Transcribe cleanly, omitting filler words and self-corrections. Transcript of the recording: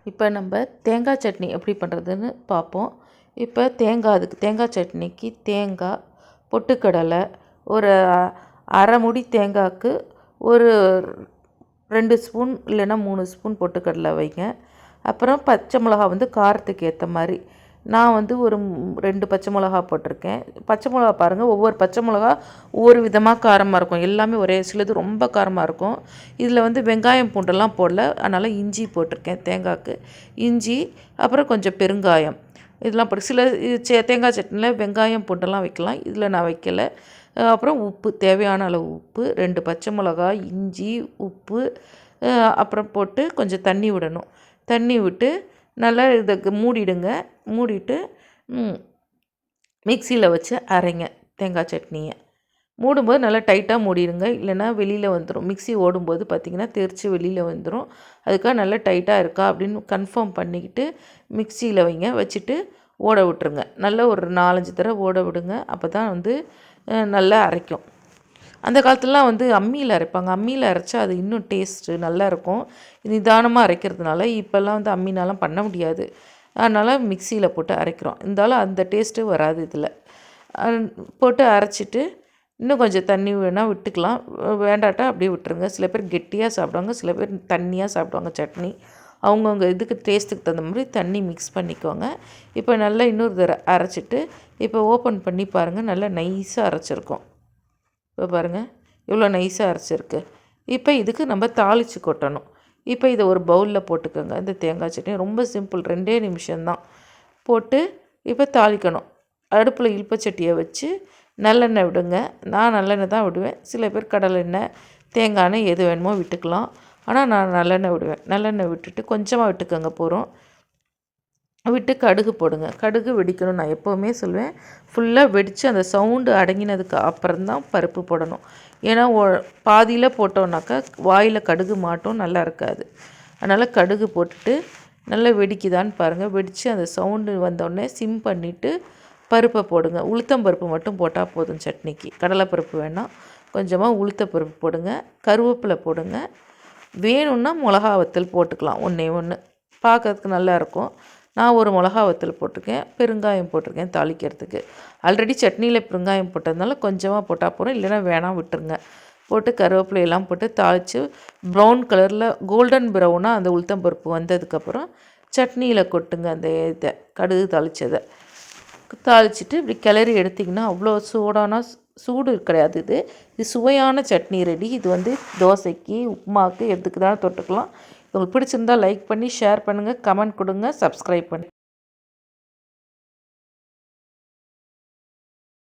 இப்போ நம்ம தேங்காய் சட்னி எப்படி பண்ணுறதுன்னு பார்ப்போம். இப்போ அதுக்கு தேங்காய் சட்னிக்கு தேங்காய், பொட்டுக்கடலை, ஒரு அரை மூடி தேங்காய்க்கு ஒரு 2 ஸ்பூன் இல்லைன்னா 3 ஸ்பூன் பொட்டுக்கடலை வைங்க. அப்புறம் பச்சை மிளகா காரத்துக்கு ஏற்ற மாதிரி நான் ஒரு 2 பச்சை மிளகா போட்டிருக்கேன். பச்சை மிளகா பாருங்கள், ஒவ்வொரு பச்சை மிளகா ஒவ்வொரு விதமாக காரமாக இருக்கும். எல்லாமே ஒரே சிலது ரொம்ப காரமாக இருக்கும். இதில் வெங்காயம் பூண்டெல்லாம் போடல, அதனால் இஞ்சி போட்டிருக்கேன். தேங்காய்க்கு இஞ்சி, அப்புறம் கொஞ்சம் பெருங்காயம், இதெல்லாம் போட்டு சில தேங்காய் சட்னியில் வெங்காயம் பூண்டெல்லாம் வைக்கலாம். இதில் நான் வைக்கலை. அப்புறம் உப்பு, தேவையான அளவு உப்பு, 2 பச்சை மிளகாய், இஞ்சி, உப்பு, அப்புறம் போட்டு கொஞ்சம் தண்ணி விடணும். தண்ணி விட்டு நல்லா இதுக்கு மூடிடுங்க. மூடிட்டு மிக்சியில் வச்சு அரைங்க தேங்காய் சட்னியை. மூடும்போது நல்லா டைட்டாக மூடிடுங்க, இல்லைன்னா வெளியில் வந்துடும். மிக்சி ஓடும்போது பார்த்திங்கன்னா தெரித்து வெளியில் வந்துடும். அதுக்காக நல்லா டைட்டாக இருக்கா அப்படின்னு கன்ஃபார்ம் பண்ணிக்கிட்டு மிக்சியில் வைங்க. வச்சுட்டு ஓட விட்டுருங்க. நல்லா ஒரு 4-5 தடவை ஓட விடுங்க. அப்போ தான் நல்லா அரைக்கும். அந்த காலத்துலலாம் அம்மியில் அரைப்பாங்க. அம்மியில் அரைச்சா அது இன்னும் டேஸ்ட்டு நல்லாயிருக்கும். நிதானமாக அரைக்கிறதுனால இப்போல்லாம் அம்மினாலாம் பண்ண முடியாது. அதனால் மிக்சியில் போட்டு அரைக்கிறோம். இருந்தாலும் அந்த டேஸ்ட்டு வராது இதில். போட்டு அரைச்சிட்டு இன்னும் கொஞ்சம் தண்ணி வேணால் விட்டுக்கலாம், வேண்டாட்டா அப்படியே விட்டுருங்க. சில பேர் கெட்டியாக சாப்பிடுவாங்க, சில பேர் தண்ணியாக சாப்பிடுவாங்க. சட்னி அவங்கவுங்க இதுக்கு டேஸ்ட்டுக்கு தகுந்த மாதிரி தண்ணி மிக்ஸ் பண்ணிக்கோங்க. இப்போ நல்லா இன்னொரு தடவை அரைச்சிட்டு இப்போ ஓப்பன் பண்ணி பாருங்கள், நல்லா நைஸாக அரைச்சிருக்கோம். இப்போ பாருங்கள் இவ்வளோ நைஸாக அரைச்சிருக்கு. இப்போ இதுக்கு நம்ம தாளித்து கொட்டணும். இப்போ இதை ஒரு பவுலில் போட்டுக்கோங்க. இந்த தேங்காய் சட்னி ரொம்ப சிம்பிள், 2 நிமிஷம்தான். போட்டு இப்போ தாளிக்கணும். அடுப்பில் இல்பச்சட்டியை வச்சு நல்லெண்ணெய் விடுங்க. நான் நல்லெண்ணெய் தான் விடுவேன். சில பேர் கடலெண்ணெய், தேங்காய் எண்ணெய் எது வேணுமோ விட்டுக்கலாம். ஆனால் நான் நல்லெண்ணெய் விடுவேன். நல்லெண்ணெய் விட்டுட்டு கொஞ்சமாக விட்டுக்கோங்க போகிறோம். விட்டு கடுகு போடுங்க. கடுகு வெடிக்கணும். நான் எப்போவுமே சொல்லுவேன், ஃபுல்லாக வெடித்து அந்த சவுண்டு அடங்கினதுக்கு அப்புறம்தான் பருப்பு போடணும். ஏன்னா பாதியில் போட்டோன்னாக்கா வாயில் கடுகு மாட்டும், நல்லா இருக்காது. அதனால் கடுகு போட்டுட்டு நல்லா வெடிக்குதான்னு பாருங்கள். வெடித்து அந்த சவுண்டு வந்தோடனே சிம் பண்ணிவிட்டு பருப்பை போடுங்க. உளுத்தம்பருப்பு மட்டும் போட்டால் போதும் சட்னிக்கு. கடலைப்பருப்பு வேணாம். கொஞ்சமாக உளுத்தப்பருப்பு போடுங்க. கருவேப்பிலை போடுங்க. வேணும்னா மிளகா வத்தல் போட்டுக்கலாம், ஒன்றே ஒன்று, பார்க்கறதுக்கு நல்லாயிருக்கும். நான் ஒரு மிளகா வத்தல் போட்டிருக்கேன், பெருங்காயம் போட்டிருக்கேன் தாளிக்கிறதுக்கு. ஆல்ரெடி சட்னியில் பெருங்காயம் போட்டதுனால கொஞ்சமாக போட்டால் போகிறோம், இல்லைன்னா வேணாம் விட்டுருங்க. போட்டு கருவேப்பிலையெல்லாம் போட்டு தாளித்து ப்ரௌன் கலரில் கோல்டன் ப்ரௌனாக அந்த உளுத்தம்பருப்பு வந்ததுக்கப்புறம் சட்னியில் கொட்டுங்க. அந்த இதை கடுகு தாளித்ததை தாளிச்சிட்டு இப்படி கிளறி எடுத்திங்கன்னா அவ்வளோ சூடு கிடையாது. இது சுவையான சட்னி ரெடி. இது தோசைக்கு, உப்புமாவுக்கு எதுக்கு தான் தொட்டுக்கலாம். உங்களுக்கு பிடிச்சிருந்தால் லைக் பண்ணி ஷேர் பண்ணுங்கள், கமெண்ட் கொடுங்க, சப்ஸ்கிரைப் பண்ணி